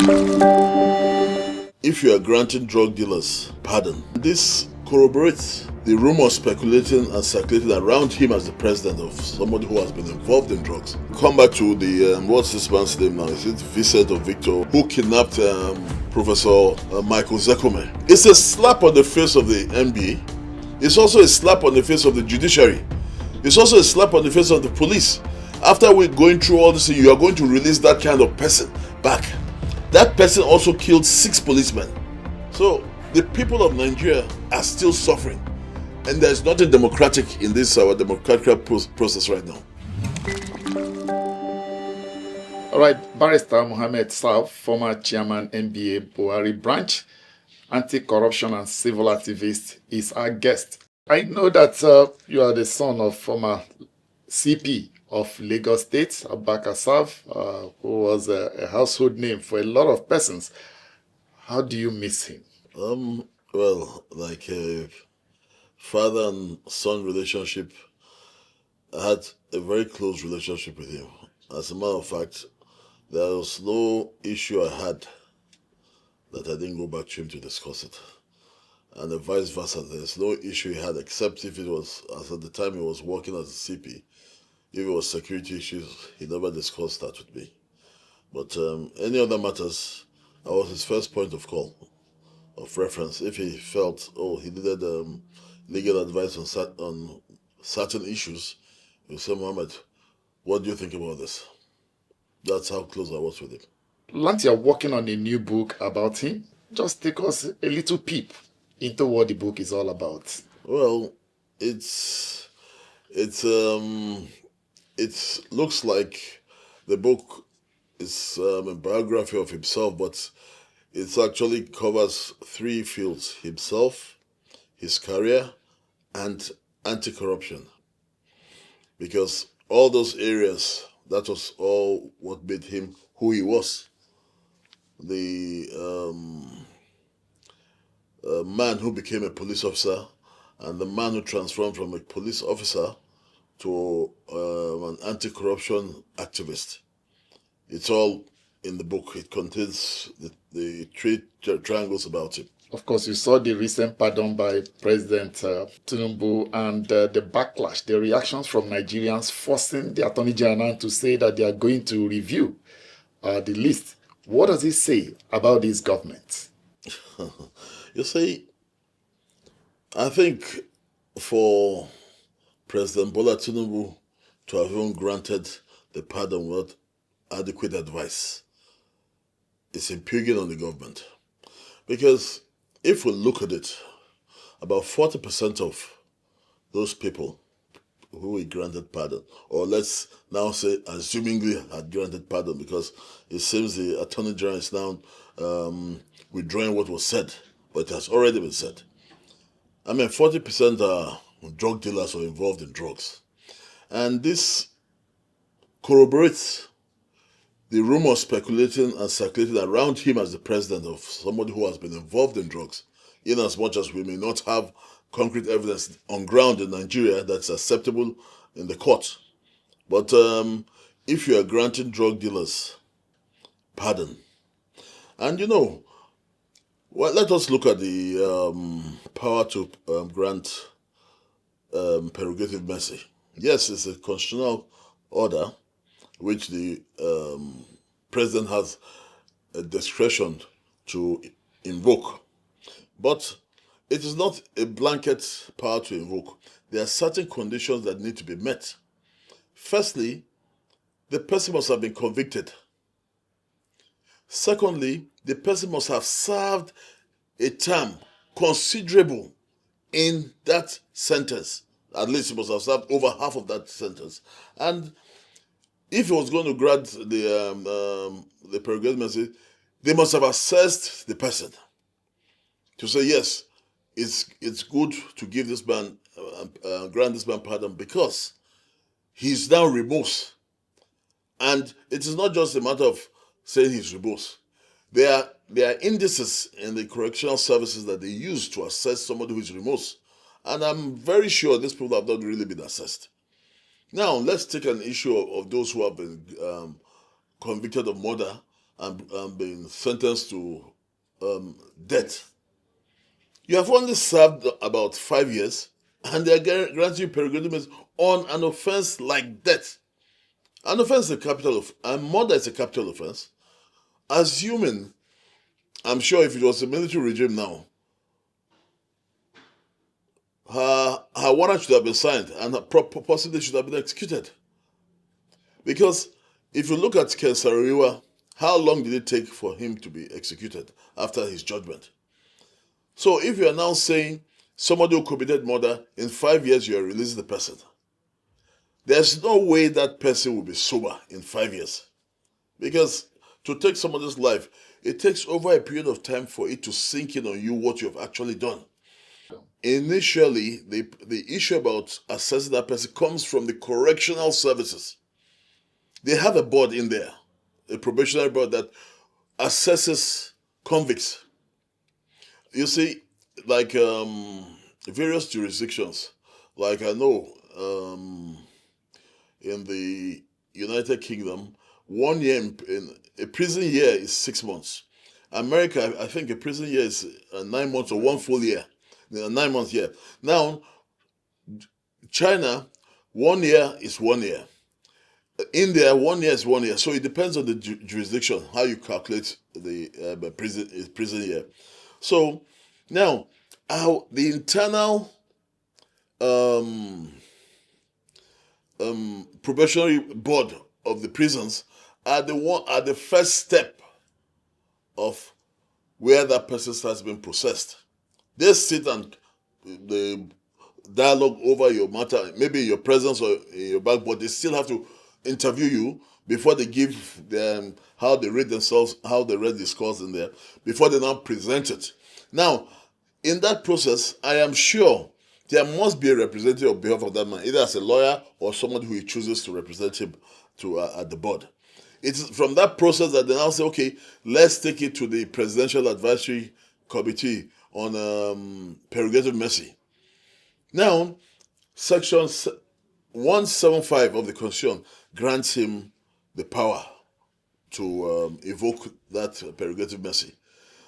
If you are granting drug dealers pardon, this corroborates the rumors speculating and circulating around him as the president of somebody who has been involved in drugs. Come back to the, what's this man's name now? Is it Vincent or Victor? Who kidnapped Professor Michael Zekome? It's a slap on the face of the NBA. It's also a slap on the face of the judiciary. It's also a slap on the face of the police. After we're going through all this, you are going to release that kind of person back. That person also killed 6 policemen. So the people of Nigeria are still suffering. And there's nothing democratic in this our democratic process right now. All right, Barrister Mohammed Tsav, former chairman NBA Buhari branch, anti-corruption and civil activist, is our guest. I know that you are the son of former CP of Lagos State, Abubakar Tsav, who was a household name for a lot of persons. How do you miss him? Well, like a father and son relationship, I had a very close relationship with him. As a matter of fact, there was no issue I had that I didn't go back to him to discuss it. And the vice versa, there's no issue he had except if it was, as at the time he was working as a CP, if it was security issues, he never discussed that with me. But any other matters, I was his first point of call, of reference. If he felt, he needed legal advice on certain issues, he would say, Mohammed, what do you think about this? That's how close I was with him. Lance, you're working on a new book about him. Just take us a little peep into what the book is all about. Well, it looks like the book is a biography of himself, but it actually covers 3 fields: himself, his career, and anti-corruption. Because all those areas, that was all what made him who he was. The man who became a police officer and the man who transformed from a police officer to an anti-corruption activist. It's all in the book. It contains the 3 triangles about him. Of course, you saw the recent pardon by President Tinubu and the backlash, the reactions from Nigerians forcing the Attorney General to say that they are going to review the list. What does it say about this government? You see, I think for President Bola Tinubu to have even granted the pardon without adequate advice is impugning on the government. Because if we look at it, about 40% of those people who he granted pardon, or let's now say assumingly had granted pardon, because it seems the Attorney General is now withdrawing what was said, but it has already been said. 40% are drug dealers or involved in drugs. And this corroborates the rumors speculating and circulating around him as the president of somebody who has been involved in drugs, in as much as we may not have concrete evidence on ground in Nigeria that's acceptable in the court. But if you are granting drug dealers pardon, and let us look at the power to grant prerogative mercy. Yes, it's a constitutional order which the president has a discretion to invoke. But it is not a blanket power to invoke. There are certain conditions that need to be met. Firstly, the person must have been convicted. Secondly, the person must have served a term considerable in that sentence. At least he must have served over half of that sentence. And if he was going to grant the prerogative mercy, they must have assessed the person to say, yes, it's good to give this man, grant this man pardon because he's now remorse. And it is not just a matter of saying he's remorse. There are indices in the correctional services that they use to assess somebody who is remorse. And I'm very sure these people have not really been assessed. Now, let's take an issue of those who have been convicted of murder and been sentenced to death. You have only served about 5 years, and they are granting you peregrinations on an offense like death. An offense is a capital and murder is a capital offense. Assuming, I'm sure if it was a military regime now, her warrant should have been signed and her possibly should have been executed. Because if you look at Kesariwa, how long did it take for him to be executed after his judgment? So if you are now saying somebody who committed murder, in 5 years you are releasing the person, there's no way that person will be sober in 5 years. Because to take somebody's life, it takes over a period of time for it to sink in on you what you have actually done. Initially, the issue about assessing that person comes from the correctional services. They have a board in there, a probationary board that assesses convicts. You see, like various jurisdictions, like I know in the United Kingdom, 1 year in a prison year is 6 months. America, I think a prison year is 9 months or 1 full year. 9 months year. Now, China, 1 year is 1 year. India, 1 year is 1 year. So it depends on the jurisdiction how you calculate the prison year. So now, the internal probationary board of the prisons are the first step of where that person starts being processed. They sit and the dialogue over your matter, maybe in your presence or in your back, but they still have to interview you before they give them how they rate themselves, how they rate the scores in there, before they now present it. Now, in that process, I am sure there must be a representative on behalf of that man, either as a lawyer or somebody who he chooses to represent him to at the board. It's from that process that they now say, okay, let's take it to the Presidential Advisory Committee on Prerogative Mercy. Now, Section 175 of the Constitution grants him the power to evoke that prerogative mercy.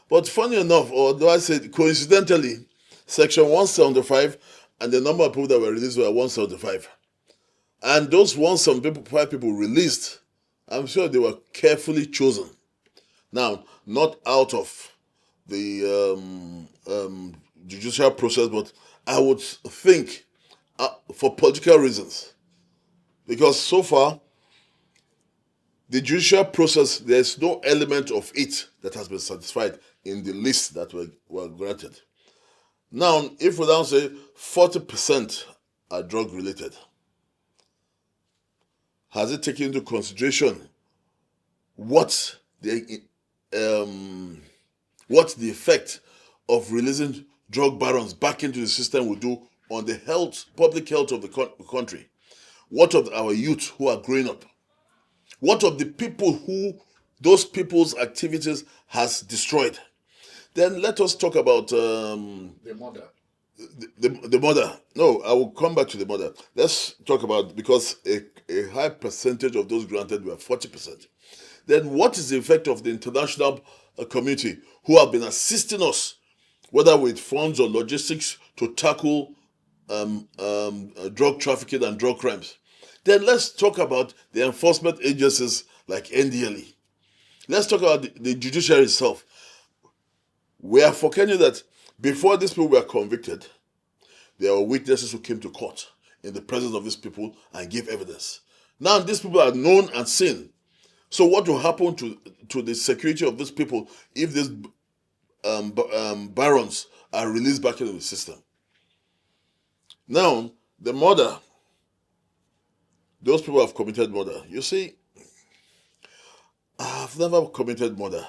But funny enough, or do I say coincidentally, Section 175 and the number of people that were released were 175. And those 175 people released, I'm sure they were carefully chosen. Now, not out of the judicial process, but I would think for political reasons. Because so far, the judicial process, there's no element of it that has been satisfied in the list that were granted. Now, if we now say 40% are drug related, has it taken into consideration what the effect of releasing drug barons back into the system will do on the public health of the country? What of our youth who are growing up? What of the people who those people's activities has destroyed? Then let us talk about the mother. The mother. No, I will come back to the mother. Let's talk about, because a high percentage of those granted were 40%. Then what is the effect of the international community who have been assisting us, whether with funds or logistics, to tackle drug trafficking and drug crimes? Then let's talk about the enforcement agencies like NDLE. Let's talk about the judiciary itself. We are forgetting that before these people were convicted, there were witnesses who came to court in the presence of these people and gave evidence. Now these people are known and seen. So what will happen to the security of these people if these barons are released back into the system? Now, the murder, those people have committed murder. You see, I've never committed murder,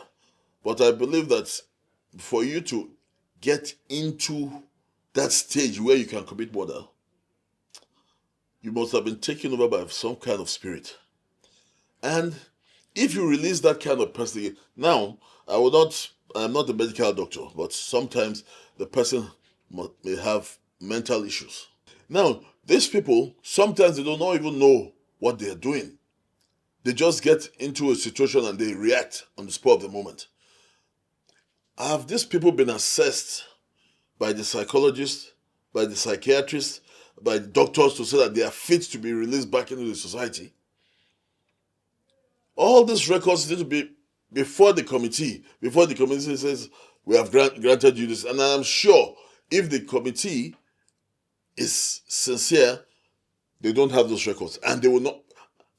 but I believe that for you to get into that stage where you can commit murder, you must have been taken over by some kind of spirit. And if you release that kind of person, now, I'm not a medical doctor, but sometimes the person may have mental issues. Now, these people, sometimes they don't even know what they are doing. They just get into a situation and they react on the spur of the moment. Have these people been assessed by the psychologists, by the psychiatrists, by the doctors to say that they are fit to be released back into the society? All these records need to be before the committee says we have granted you this. And I'm sure if the committee is sincere, they don't have those records, and they will not,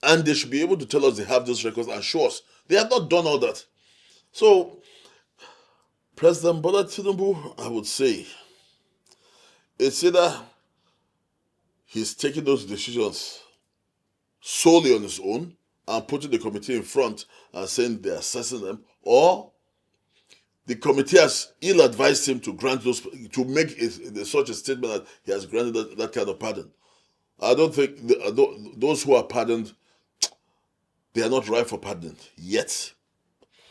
and they should be able to tell us they have those records and show us. They have not done all that. So President Bola Tinubu, I would say, it's either he's taking those decisions solely on his own and putting the committee in front and saying they're assessing them, or the committee has ill-advised him to grant those, to make such a statement that he has granted that kind of pardon. I don't think those who are pardoned, they are not ripe for pardon yet.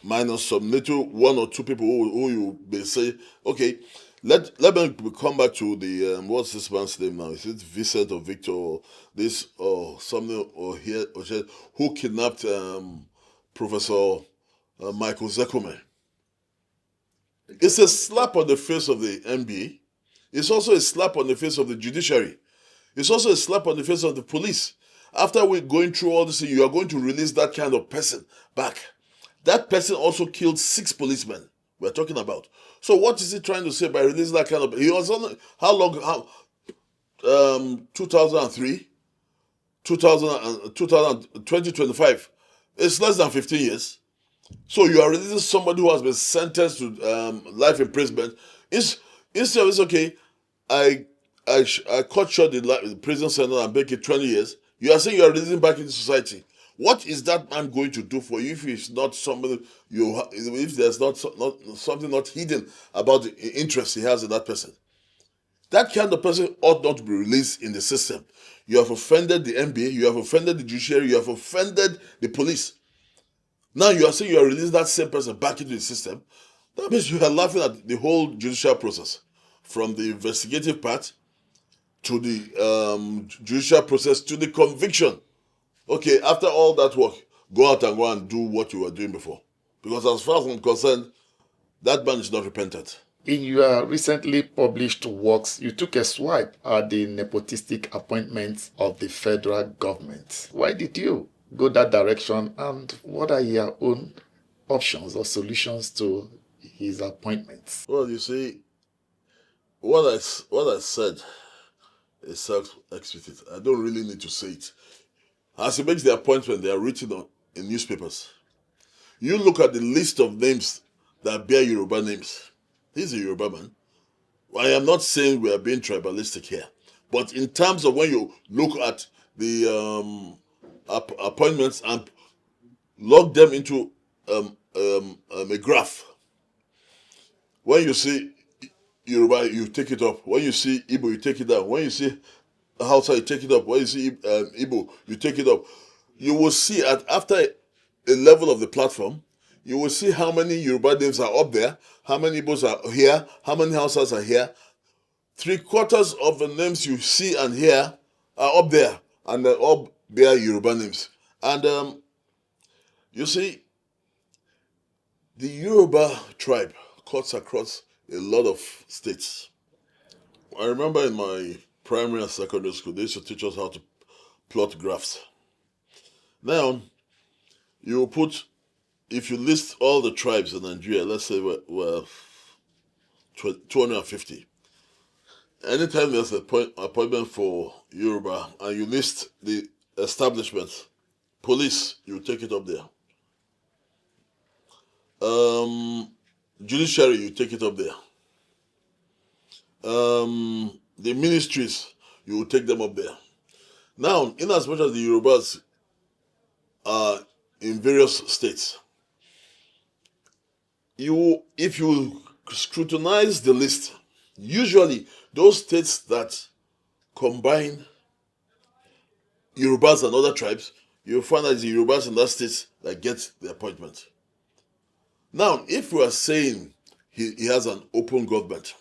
Minus some little one or two people who you may say, okay, let me come back to the what's this man's name now? Is it Vincent or Victor or this or something or here or here, who kidnapped Professor Michael Zekome? It's a slap on the face of the NBA. It's also a slap on the face of the judiciary. It's also a slap on the face of the police. After we're going through all this, you are going to release that kind of person back. That person also killed 6 policemen we're talking about. So what is he trying to say by releasing that kind of... He was on... How long... 2003? 2025. It's less than 15 years. So you are releasing somebody who has been sentenced to life imprisonment. Instead of it's okay, I cut short the prison sentence and make it 20 years. You are saying you are releasing back into society. What is that man going to do for you if it's not somebody if there's not something not hidden about the interest he has in that person? That kind of person ought not to be released in the system. You have offended the NBA, you have offended the judiciary, you have offended the police. Now you are saying you are releasing that same person back into the system. That means you are laughing at the whole judicial process, from the investigative part to the judicial process to the conviction. Okay, after all that work, go out and go and do what you were doing before. Because as far as I'm concerned, that man is not repentant. In your recently published works, you took a swipe at the nepotistic appointments of the federal government. Why did you go that direction, and what are your own options or solutions to his appointments? Well, you see, what I said is self-explicit. I don't really need to say it. As he makes the appointment, they are written in newspapers. You look at the list of names that bear Yoruba names. He's a Yoruba man. I am not saying we are being tribalistic here, but in terms of when you look at the appointments and log them into a graph, when you see Yoruba, you take it up. When you see Igbo, you take it down. When you see Hausa, you take it up. When you see Igbo, you take it up. You will see after a level of the platform, you will see how many Yoruba names are up there, how many Igbos are here, how many Hausas are here. 3/4 of the names you see and hear are up there, and they all bear Yoruba names. And you see, the Yoruba tribe cuts across a lot of states. I remember in my primary and secondary school, they used to teach us how to plot graphs. Now, you put, if you list all the tribes in Nigeria, let's say we're 250. Anytime there's an appointment for Yoruba and you list the establishments, police, you take it up there. Judiciary, you take it up there. The ministries, you will take them up there. Now, in as much as the Yorubas are in various states, if you scrutinize the list, usually those states that combine Yorubas and other tribes, you'll find that it's the Yorubas in that state that get the appointment. Now, if we are saying he has an open government,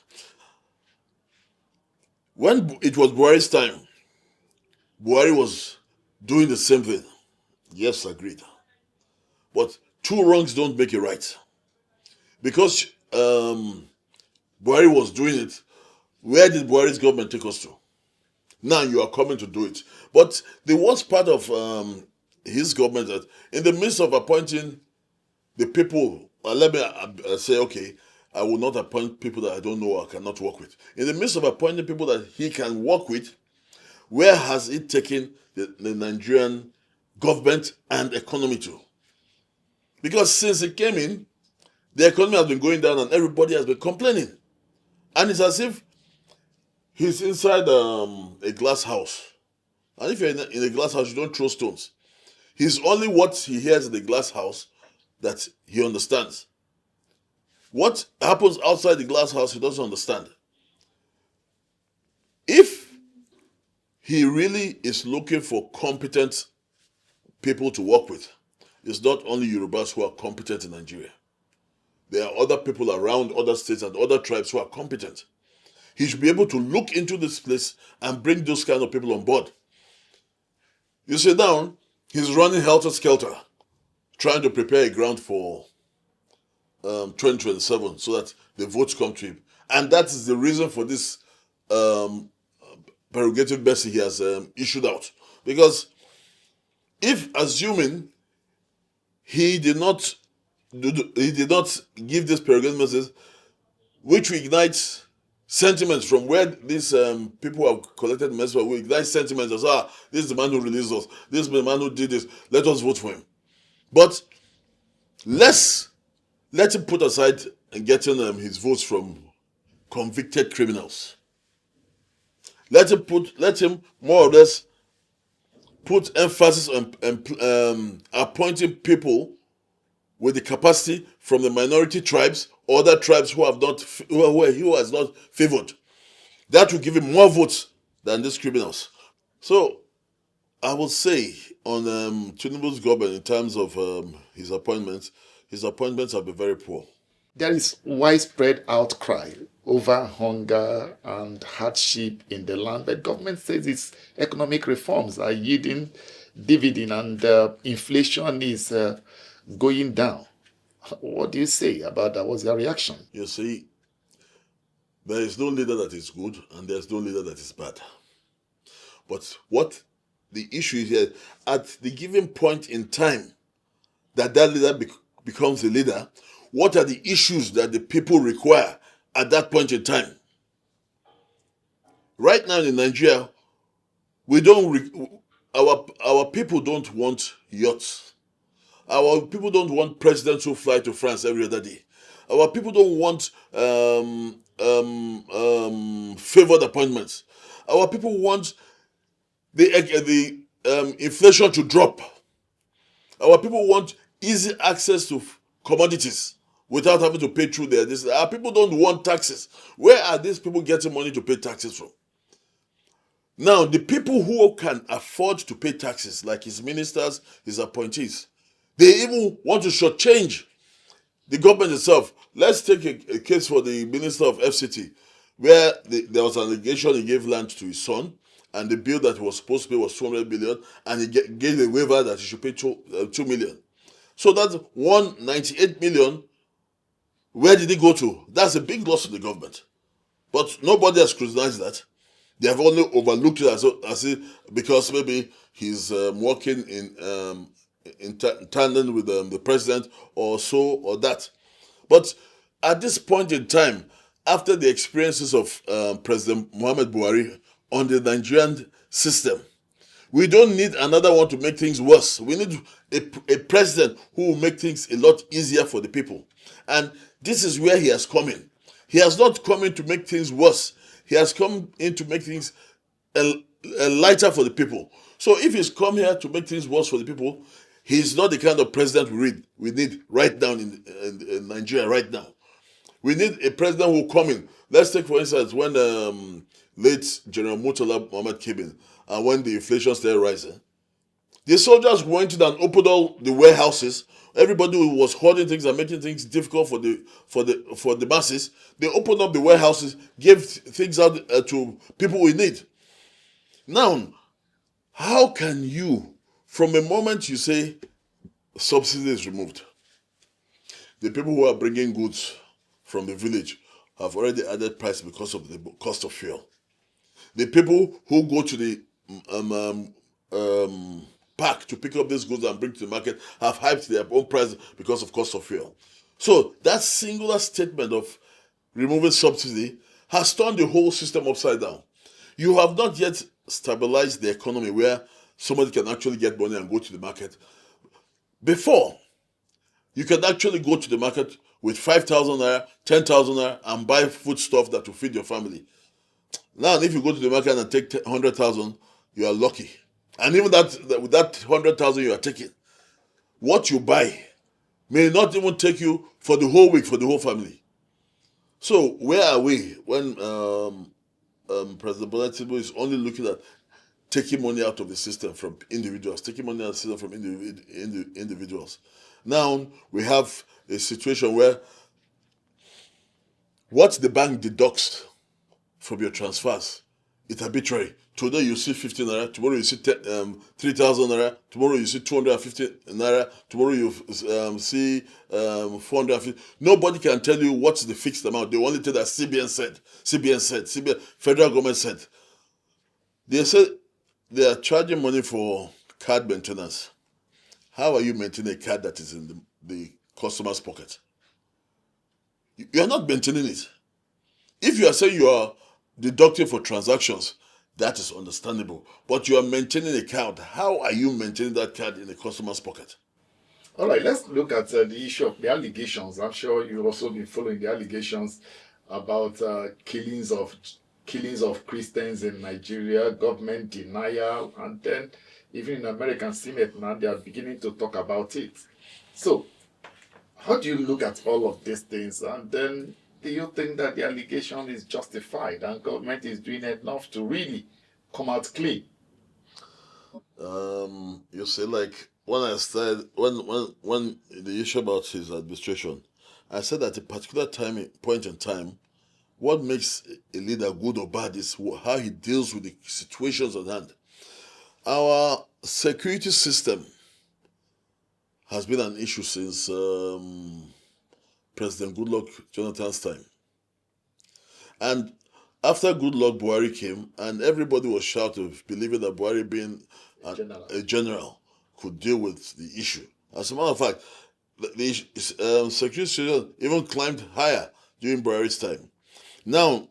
when it was Buhari's time, Buhari was doing the same thing. Yes, agreed. But two wrongs don't make it right. Because Buhari was doing it, where did Buhari's government take us to? Now you are coming to do it. But the worst part of his government that in the midst of appointing the people, let me say, okay, I will not appoint people that I don't know or cannot work with. In the midst of appointing people that he can work with, where has it taken the Nigerian government and economy to? Because since he came in, the economy has been going down and everybody has been complaining. And it's as if he's inside a glass house. And if you're in a glass house, you don't throw stones. He's only what he hears in the glass house that he understands. What happens outside the glass house, he doesn't understand. If he really is looking for competent people to work with, it's not only Yorubas who are competent in Nigeria. There are other people around other states and other tribes who are competent. He should be able to look into this place and bring those kind of people on board. You see now, he's running helter-skelter, trying to prepare a ground for 2027 so that the votes come to him. And that is the reason for this prerogative mercy he has issued out. Because if assuming he did not give this prerogative mercy, which will ignite sentiments from where these people have collected mercy, will ignite sentiments as, this is the man who released us, this is the man who did this, let us vote for him. But let him put aside and getting his votes from convicted criminals. Let him more or less put emphasis on appointing people with the capacity from the minority tribes or other tribes who has not favored. That will give him more votes than these criminals. So I will say on Tinubu's government in terms of his appointments have been very poor. There is widespread outcry over hunger and hardship in the land. The government says its economic reforms are yielding dividend and inflation is going down. What do you say about that? What's your reaction? You see, there is no leader that is good and there's no leader that is bad. But what the issue is here, at the given point in time that leader becomes a leader, what are the issues that the people require at that point in time? Right now in Nigeria, our people don't want yachts. Our people don't want presidents who fly to France every other day. Our people don't want favored appointments. Our people want the inflation to drop. Our people want easy access to commodities without having to pay through this. Our people don't want taxes. Where are these people getting money to pay taxes from? Now, the people who can afford to pay taxes, like his ministers, his appointees, they even want to shortchange the government itself. Let's take a case for the minister of FCT, where there was an allegation he gave land to his son, and the bill that he was supposed to pay was 200 billion, and he gave a waiver that he should pay 2 million. So that's 198 million. Where did it go to? That's a big loss to the government. But nobody has scrutinized that. They have only overlooked it as if because maybe he's working in tandem with the president or so or that. But at this point in time, after the experiences of President Mohammed Buhari on the Nigerian system, we don't need another one to make things worse. We need a president who will make things a lot easier for the people. And this is where he has come in. He has not come in to make things worse. He has come in to make things lighter for the people. So if he's come here to make things worse for the people, he's not the kind of president we need right now in Nigeria right now. We need a president who will come in. Let's take, for instance, when late General Murtala Mohammed came in, and when the inflation started rising, the soldiers went in and opened all the warehouses. Everybody who was hoarding things and making things difficult for the masses, they opened up the warehouses, gave things out to people we need. Now, how can you From the moment you say subsidy is removed, the people who are bringing goods from the village have already added price because of the cost of fuel. The people who go to the park to pick up these goods and bring to the market have hyped their own price because of cost of fuel. So that singular statement of removing subsidy has turned the whole system upside down. You have not yet stabilized the economy where somebody can actually get money and go to the market. Before, you can actually go to the market with 5,000 naira, 10,000 naira and buy food stuff that will feed your family. Now, if you go to the market and take 100,000, you are lucky. And even with that 100,000 you are taking, what you buy may not even take you for the whole week, for the whole family. So where are we when President Bola Tinubu is only looking at taking money out of the system from individuals, taking money out of the system from individuals? Now we have a situation where what the bank deducts from your transfers, it's arbitrary. Today you see 15 naira, tomorrow you see 3,000 naira, tomorrow you see 250 naira, tomorrow you see 450. Nobody can tell you what's the fixed amount. They only tell that CBN, federal government said. They said they are charging money for card maintenance. How are you maintaining a card that is in the customer's pocket? You are not maintaining it. If you are saying you are deducting for transactions, that is understandable. But you are maintaining a card. How are you maintaining that card in the customer's pocket? All right, let's look at the issue of the allegations. I'm sure you've also been following the allegations about killings of Christians in Nigeria, government denial, and then even in American Senate now they are beginning to talk about it. So, how do you look at all of these things? And then, do you think that the allegation is justified and government is doing enough to really come out clean? You say, like, when I started, when the issue about his administration, I said at a particular point in time, what makes a leader good or bad is how he deals with the situations at hand. Our security system has been an issue since President Goodluck Jonathan's time. And after Goodluck, Buhari came, and everybody was shouting, believing that Buhari, being a general, could deal with the issue. As a matter of fact, the security situation even climbed higher during Buhari's time. Now,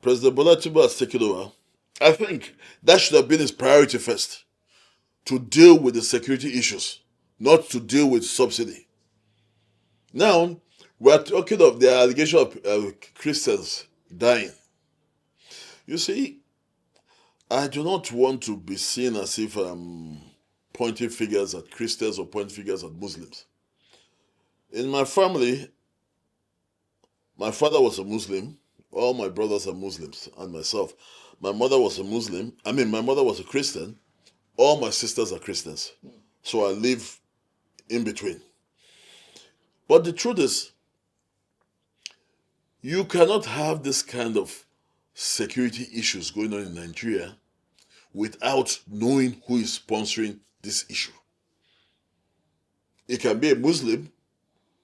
President Bola Tinubu has taken over. I think that should have been his priority first, to deal with the security issues, not to deal with subsidy. Now, we're talking of the allegation of Christians dying. You see, I do not want to be seen as if I'm pointing fingers at Christians or pointing fingers at Muslims. In my family, my father was a Muslim, all my brothers are Muslims, and myself. My mother was a Muslim, my mother was a Christian, all my sisters are Christians. So I live in between. But the truth is, you cannot have this kind of security issues going on in Nigeria without knowing who is sponsoring this issue. It can be a Muslim,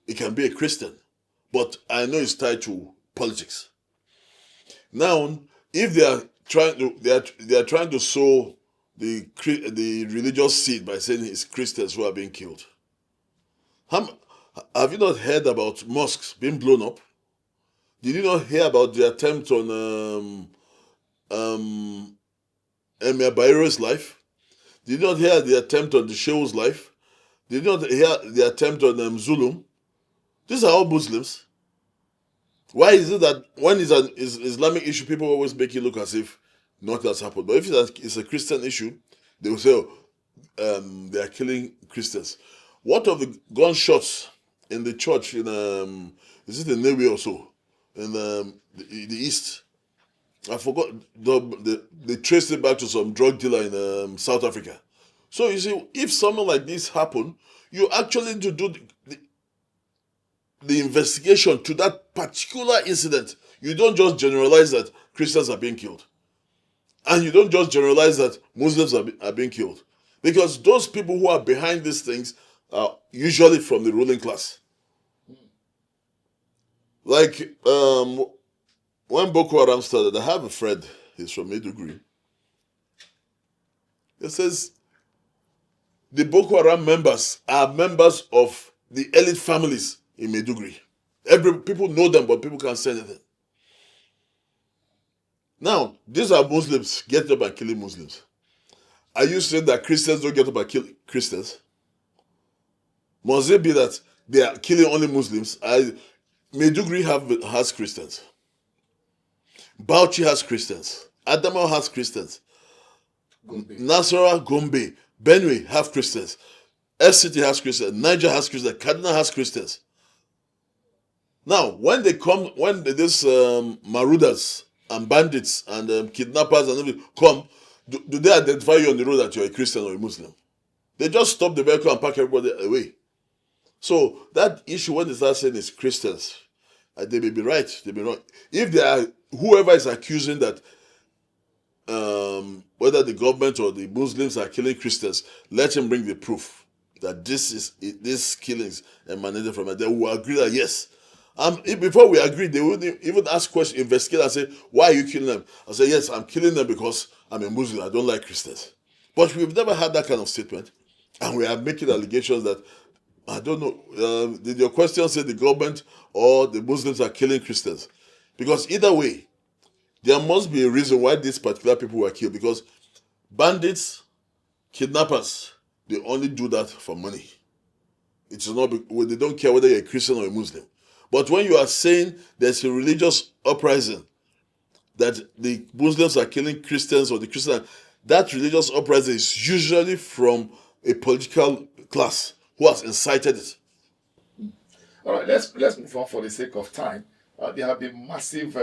it can be a Christian, but I know it's tied to politics. Now, if they are trying to sow the religious seed by saying it's Christians who are being killed. Have you not heard about mosques being blown up? Did you not hear about the attempt on Emir Bairo's life? Did you not hear the attempt on the Sheikh's life? Did you not hear the attempt on Zulum? These are all Muslims. Why is it that when it's an Islamic issue, people always make it look as if nothing has happened? But if it's a Christian issue, they will say, they are killing Christians. What of the gunshots in the church in, is it in Newe or so? In the east? I forgot, they traced it back to some drug dealer in South Africa. So you see, if something like this happen, you actually need to do the investigation to that particular incident. You don't just generalize that Christians are being killed. And you don't just generalize that Muslims are being killed. Because those people who are behind these things are usually from the ruling class. Like when Boko Haram started, I have a friend, he's from Maiduguri. He says the Boko Haram members are members of the elite families in Maiduguri. People know them, but people can't say anything. Now, these are Muslims getting up and killing Muslims. Are you saying that Christians don't get up and kill Christians? Must it be that they are killing only Muslims? Maiduguri has Christians. Bauchi has Christians. Adamawa has Christians. Nasarawa, Gombe, Benue have Christians. FCT has Christians. Niger has Christians. Kaduna has Christians. Now, when these marauders and bandits and kidnappers and everything come, do they identify you on the road that you're a Christian or a Muslim? They just stop the vehicle and pack everybody away. So that issue, when they start saying it's Christians, they may be right, they may not. If they are, whoever is accusing that whether the government or the Muslims are killing Christians, let him bring the proof that these killings emanated from it. They will agree that yes. Before we agree, they would even ask questions, investigate and say, why are you killing them? I say, yes, I'm killing them because I'm a Muslim, I don't like Christians. But we've never had that kind of statement. And we are making allegations that, I don't know, did your question say the government or the Muslims are killing Christians? Because either way, there must be a reason why these particular people were killed. Because bandits, kidnappers, they only do that for money. It's not, they don't care whether you're a Christian or a Muslim. But when you are saying there's a religious uprising, that the Muslims are killing Christians or the Christians, that religious uprising is usually from a political class who has incited it. All right, let's move on for the sake of time. There have been massive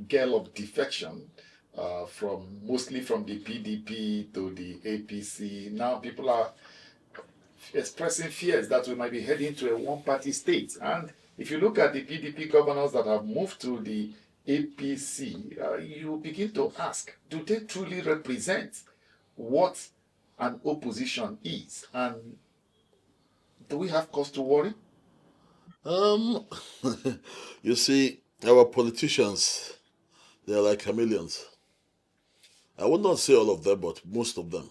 gale of defection mostly from the PDP to the APC. Now people are expressing fears that we might be heading to a one-party state. And if you look at the PDP governors that have moved to the APC, you begin to ask, do they truly represent what an opposition is? And do we have cause to worry? You see, our politicians, they're like chameleons. I would not say all of them, but most of them.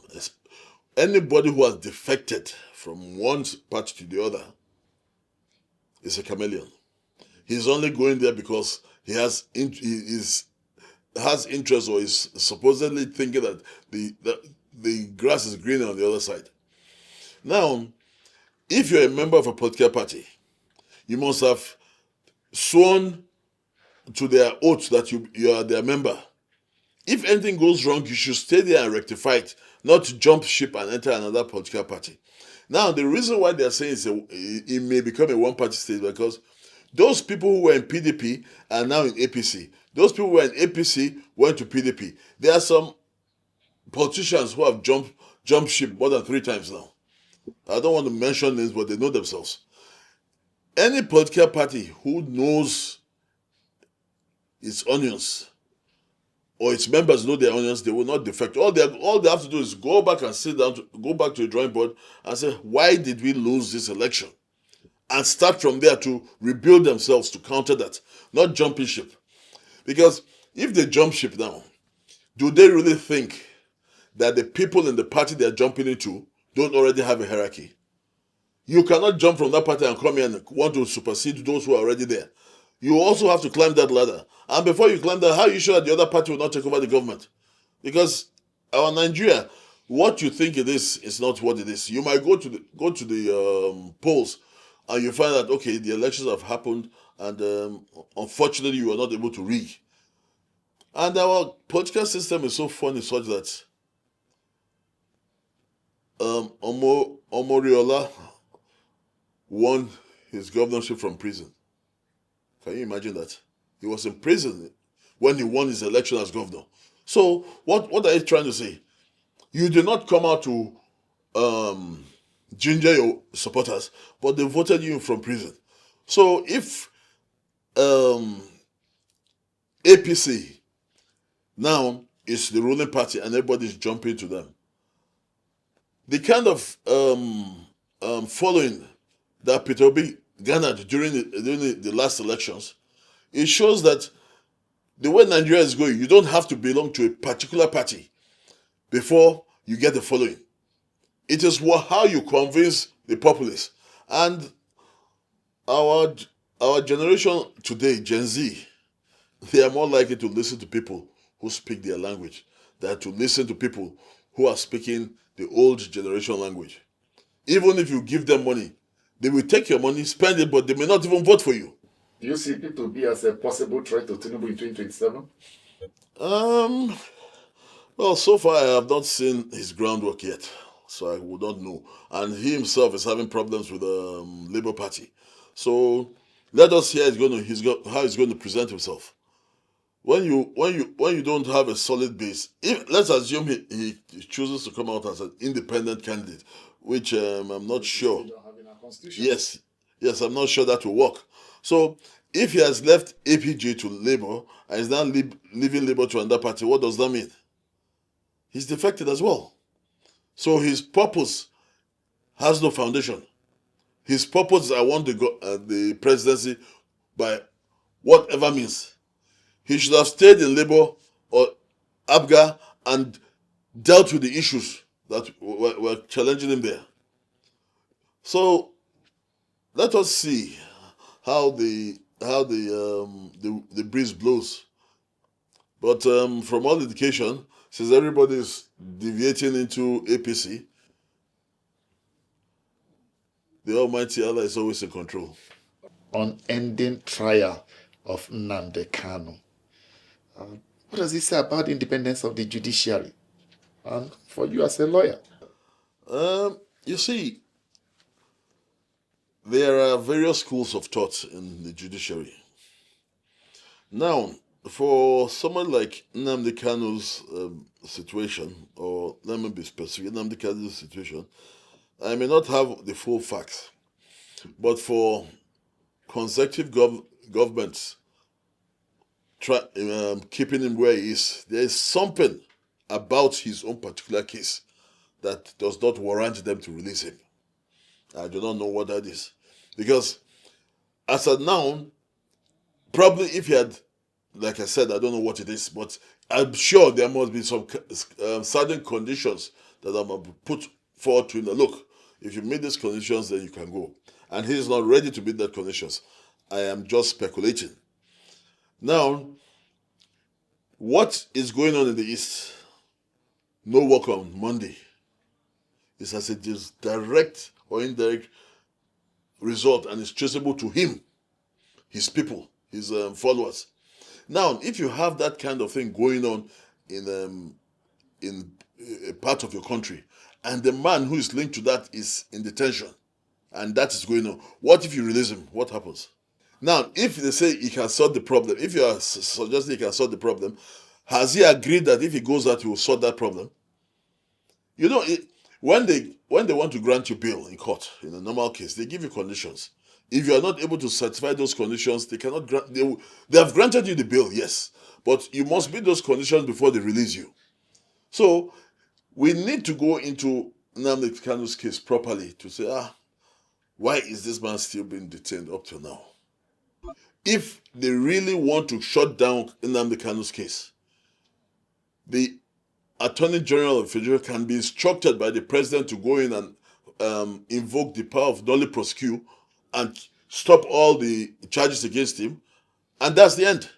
Anybody who has defected from one party to the other is a chameleon. He's only going there because he has interest or is supposedly thinking that the grass is greener on the other side. Now, if you're a member of a political party, you must have sworn to their oath that you are their member. If anything goes wrong, you should stay there and rectify it, not to jump ship and enter another political party. Now, the reason why they're saying it may become a one-party state because those people who were in PDP are now in APC. Those people who were in APC went to PDP. There are some politicians who have jumped ship more than 3 times now. I don't want to mention names, but they know themselves. Any political party who knows its onions or its members know their onions, they will not defect. All they have to do is go back and sit down, go back to the drawing board and say, why did we lose this election? And start from there to rebuild themselves to counter that, not jumping ship. Because if they jump ship now, do they really think that the people in the party they're jumping into don't already have a hierarchy? You cannot jump from that party and come here and want to supersede those who are already there. You also have to climb that ladder. And before you climb that, how are you sure that the other party will not take over the government? Because our Nigeria, what you think it is not what it is. You might go to the polls and you find that, okay, the elections have happened and unfortunately you are not able to rig. And our political system is so funny such that Omoriola won his governorship from prison. Can you imagine that? He was in prison when he won his election as governor. So what are you trying to say? You did not come out to ginger your supporters, but they voted you from prison. So if APC now is the ruling party and everybody's jumping to them. The kind of following that Peter Obi garnered during the last elections, it shows that the way Nigeria is going, you don't have to belong to a particular party before you get the following. It is how you convince the populace. And our generation today, Gen Z, they are more likely to listen to people who speak their language than to listen to people who are speaking the old generation language. Even if you give them money, they will take your money, spend it, but they may not even vote for you. Do you see P2B as a possible threat to Tinubu in 2027? Well, so far I have not seen his groundwork yet, so I would not know. And he himself is having problems with the Labour Party. So let us hear how he's going to present himself. When you don't have a solid base, let's assume he chooses to come out as an independent candidate, which I'm not sure. Yes, I'm not sure that will work. So if he has left APG to Labour and is now leaving Labour to another party, what does that mean? He's defected as well. So his purpose has no foundation. His purpose is I want to go the presidency by whatever means. He should have stayed in Labour or ABGA and dealt with the issues that were challenging him there. So let us see how the breeze blows. But from all indication, since everybody is deviating into APC, the Almighty Allah is always in control. Unending trial of Nnamdi Kanu. What does he say about the independence of the judiciary? And for you as a lawyer? You see, there are various schools of thought in the judiciary. Now, for someone like Nnamdi Kanu's situation, or let me be specific, Nnamdi Kanu's situation, I may not have the full facts, but for consecutive governments keeping him where he is, there is something about his own particular case that does not warrant them to release him. I do not know what that is. Because as a noun, probably if he had, like I said, I don't know what it is, but I'm sure there must be some certain conditions that I'm put forward to him. Look, if you meet these conditions, then you can go. And he's not ready to meet that conditions. I am just speculating. Now, what is going on in the East? No work on Monday. It's as a direct or indirect result, and it's traceable to him, his people, his followers. Now, if you have that kind of thing going on in a part of your country, and the man who is linked to that is in detention, and that is going on, what if you release him? What happens? Now, if they say he can solve the problem, if you are suggesting he can solve the problem, has he agreed that if he goes out, he will solve that problem? You know, when they want to grant you bail in court, in a normal case, they give you conditions. If you are not able to satisfy those conditions, they cannot grant. They have granted you the bail, yes, but you must meet those conditions before they release you. So we need to go into Nnamdi Kanu's case properly to say, why is this man still being detained up to now? If they really want to shut down Nnamdi Kanu's case, the Attorney General of Federal can be instructed by the president to go in and invoke the power of nolli prosecute and stop all the charges against him, and that's the end.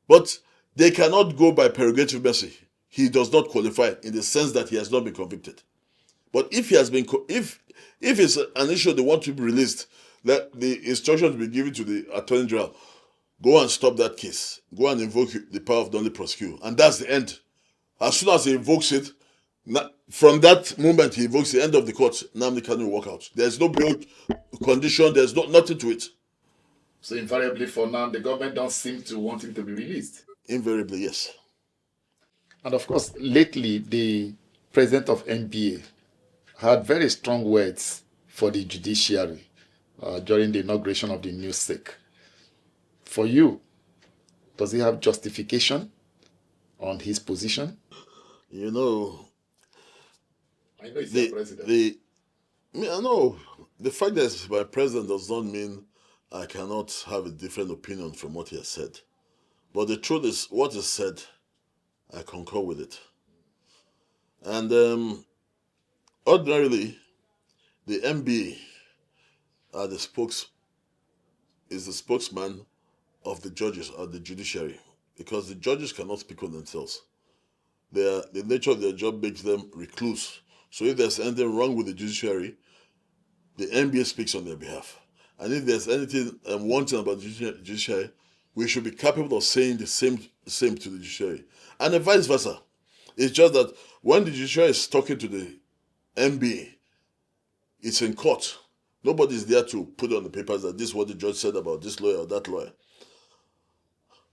But they cannot go by prerogative mercy. He does not qualify in the sense that he has not been convicted. But if he has been, if it's an issue they want to be released, let the instructions be given to the Attorney General. Go and stop that case. Go and invoke the power of nolli prosecute, and that's the end. As soon as he invokes it, from that moment he invokes the end of the court, Nnamdi Kanu will walk out. There's no bail condition, there's nothing to it. So invariably for now, the government don't seem to want him to be released. Invariably, yes. And of course, lately, the president of NBA had very strong words for the judiciary during the inauguration of the new SEC. For you, does he have justification? on his position? You know, I know he's your the president. I know the fact that my president does not mean I cannot have a different opinion from what he has said. But the truth is, what is said, I concur with it. And ordinarily, the MB are the is the spokesman of the judges or the judiciary, because the judges cannot speak on themselves. The nature of their job makes them recluse. So if there's anything wrong with the judiciary, the NBA speaks on their behalf. And if there's anything wanting about the judiciary, we should be capable of saying the same to the judiciary. And vice versa. It's just that when the judiciary is talking to the NBA, it's in court. Nobody's there to put on the papers that this is what the judge said about this lawyer or that lawyer.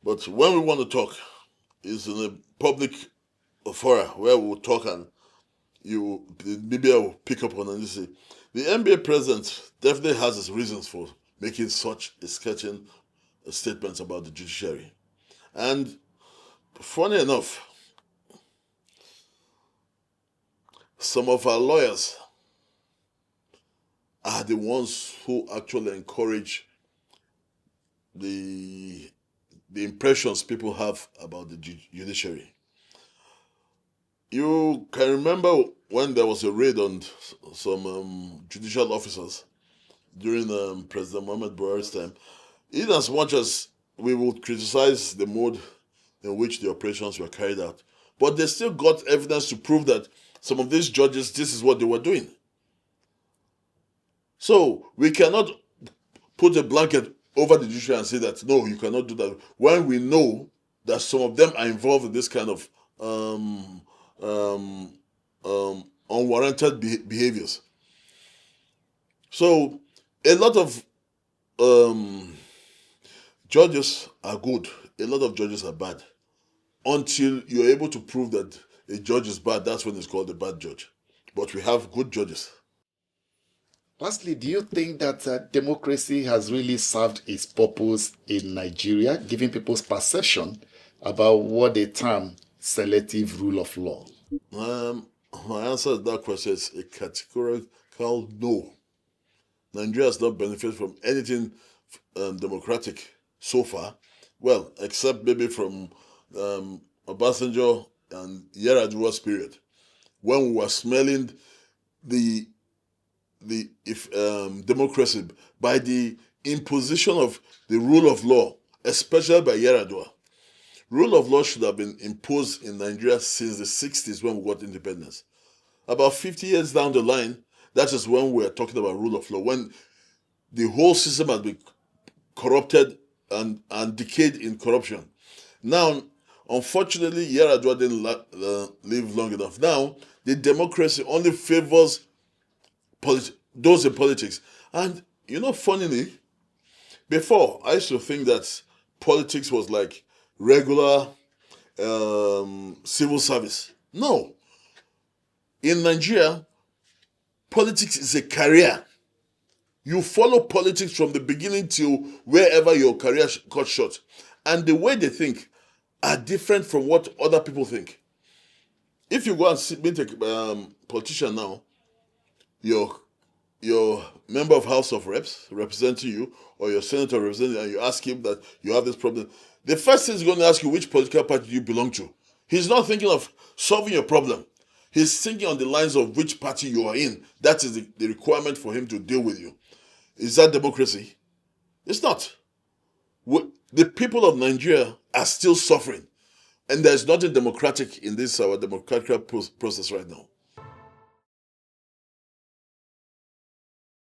But when we want to talk, it's in a public forum where we'll talk, and maybe I will pick up on and you say, the NBA president definitely has his reasons for making such a sketching statements about the judiciary. And funny enough, some of our lawyers are the ones who actually encourage the impressions people have about the judiciary. You can remember when there was a raid on some judicial officers during President Mohammed Buhari's time. In as much as we would criticize the mode in which the operations were carried out, but they still got evidence to prove that some of these judges, this is what they were doing. So we cannot put a blanket over the judiciary and say that, no, you cannot do that, when we know that some of them are involved in this kind of unwarranted behaviors. So a lot of judges are good, a lot of judges are bad. Until you're able to prove that a judge is bad, that's when it's called a bad judge. But we have good judges. Lastly, do you think that democracy has really served its purpose in Nigeria, giving people's perception about what they term selective rule of law? My answer to that question is a categorical no. Nigeria has not benefited from anything democratic so far. Well, except maybe from Obasanjo and Yar'Adua's period, when we were smelling the democracy by the imposition of the rule of law, especially by Yar'Adua. Rule of law should have been imposed in Nigeria since the 60s when we got independence. About 50 years down the line, that is when we're talking about rule of law, when the whole system has been corrupted and decayed in corruption. Now, unfortunately, Yar'Adua didn't live long enough. Now, the democracy only favors those in politics. And, funnily, before, I used to think that politics was like regular civil service. No. In Nigeria, politics is a career. You follow politics from the beginning till wherever your career cut short. And the way they think are different from what other people think. If you go and meet a politician now, your member of House of Reps representing you, or your senator representing you, and you ask him that you have this problem, the first thing he's going to ask you, which political party do you belong to? He's not thinking of solving your problem. He's thinking on the lines of which party you are in. That is the requirement for him to deal with you. Is that democracy? It's not. The people of Nigeria are still suffering. And there's nothing democratic in this our democratic process right now.